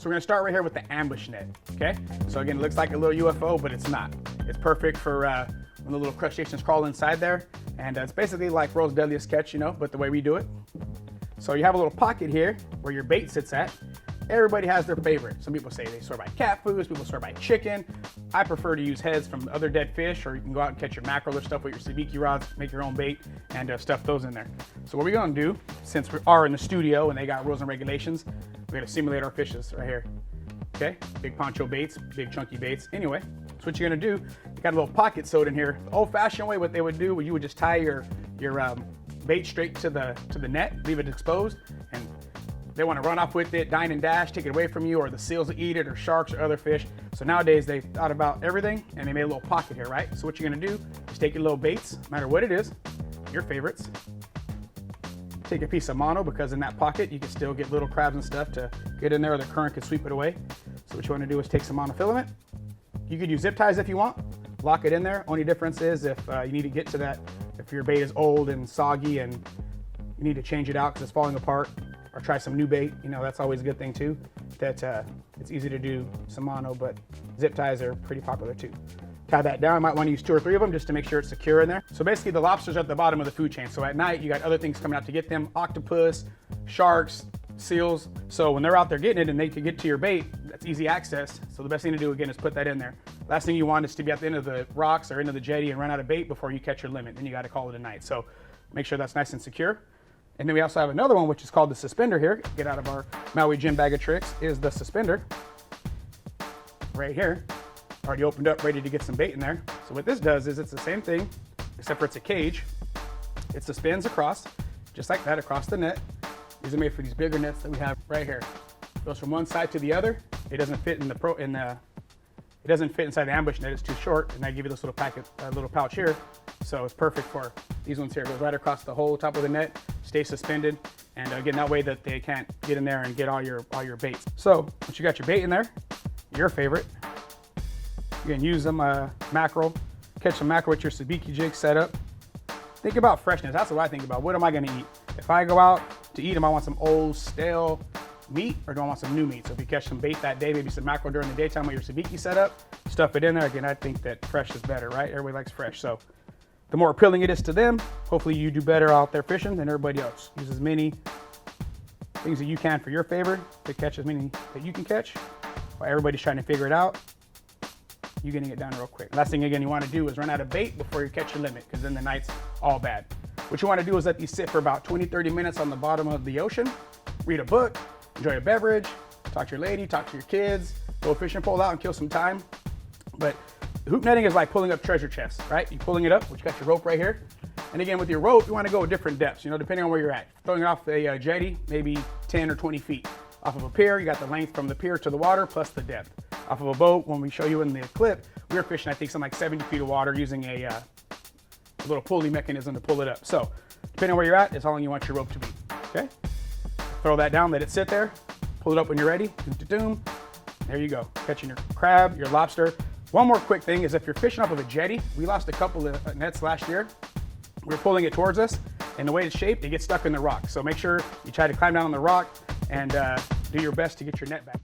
So we're gonna start right here with the ambush net, okay? So again, it looks like a little UFO, but it's not. It's perfect for when the little crustaceans crawl inside there. And it's basically like World's Deadliest Catch, you know, but the way we do it. So you have a little pocket here where your bait sits at. Everybody has their favorite. Some people say they sort by cat foods, people sort by chicken. I prefer to use heads from other dead fish, or you can go out and catch your mackerel or stuff with your sabiki rods, make your own bait, and stuff those in there. So what we're gonna do, since we are in the studio and they got rules and regulations, we're gonna simulate our fishes right here. Okay, big poncho baits, big chunky baits. Anyway, so what you're gonna do, you got a little pocket sewed in here. The old-fashioned way, what they would do, you would just tie your bait straight to the net, leave it exposed, and they want to run off with it, dine and dash, take it away from you, or the seals will eat it, or sharks or other fish. So nowadays they've thought about everything and they made a little pocket here, right? So what you're gonna do is take your little baits, no matter what it is, your favorites. Take a piece of mono, because in that pocket you can still get little crabs and stuff to get in there, or the current can sweep it away. So what you wanna do is take some monofilament. You could use zip ties if you want, lock it in there. Only difference is if you need to get to that, if your bait is old and soggy and you need to change it out because it's falling apart, or try some new bait, you know, that's always a good thing too. That it's easy to do some mono, but zip ties are pretty popular too. Tie that down. You might want to use 2 or 3 of them just to make sure it's secure in there. So basically the lobsters are at the bottom of the food chain. So at night you got other things coming out to get them, octopus, sharks, seals. So when they're out there getting it and they can get to your bait, that's easy access. So the best thing to do again is put that in there. Last thing you want is to be at the end of the rocks or end of the jetty and run out of bait before you catch your limit. Then you got to call it a night. So make sure that's nice and secure. And then we also have another one, which is called the suspender here. Get out of our Maui Gym bag of tricks, is the suspender right here. Already opened up, ready to get some bait in there. So what this does is it's the same thing, except for it's a cage. It suspends across, just like that, across the net. These are made for these bigger nets that we have right here. Goes from one side to the other. It doesn't fit in it doesn't fit inside the ambush net. It's too short, and I give you this little packet, little pouch here. So it's perfect for these ones here. It goes right across the whole top of the net, stays suspended, and again, that way that they can't get in there and get all your baits. So once you got your bait in there, your favorite, you can use them mackerel, catch some mackerel with your sabiki jig set up. Think about freshness. That's what I think about. What am I going to eat? If I go out to eat them, I want some old stale meat, or do I want some new meat? So if you catch some bait that day, maybe some mackerel during the daytime with your sabiki set up, stuff it in there. Again, I think that fresh is better, right? Everybody likes fresh. So the more appealing it is to them, hopefully you do better out there fishing than everybody else. Use as many things that you can for your favor to catch as many that you can catch. While everybody's trying to figure it out, you're getting it done real quick. Last thing again you want to do is run out of bait before you catch your limit, because then the night's all bad. What you want to do is let these sit for about 20-30 minutes on the bottom of the ocean, read a book, enjoy a beverage, talk to your lady, talk to your kids, go a fishing pole out and kill some time. But hoop netting is like pulling up treasure chests, right? You're pulling it up, which you got your rope right here. And again, with your rope, you want to go at different depths, you know, depending on where you're at. Throwing it off a jetty, maybe 10 or 20 feet. Off of a pier, you got the length from the pier to the water plus the depth. Off of a boat, when we show you in the clip, we were fishing, I think, something like 70 feet of water using a little pulley mechanism to pull it up. So depending on where you're at is how long you want your rope to be, okay? Throw that down, let it sit there, pull it up when you're ready, doom. There you go, catching your crab, your lobster. One more quick thing is if you're fishing off of a jetty, we lost a couple of nets last year. We were pulling it towards us, and the way it's shaped, it gets stuck in the rock. So make sure you try to climb down on the rock and do your best to get your net back.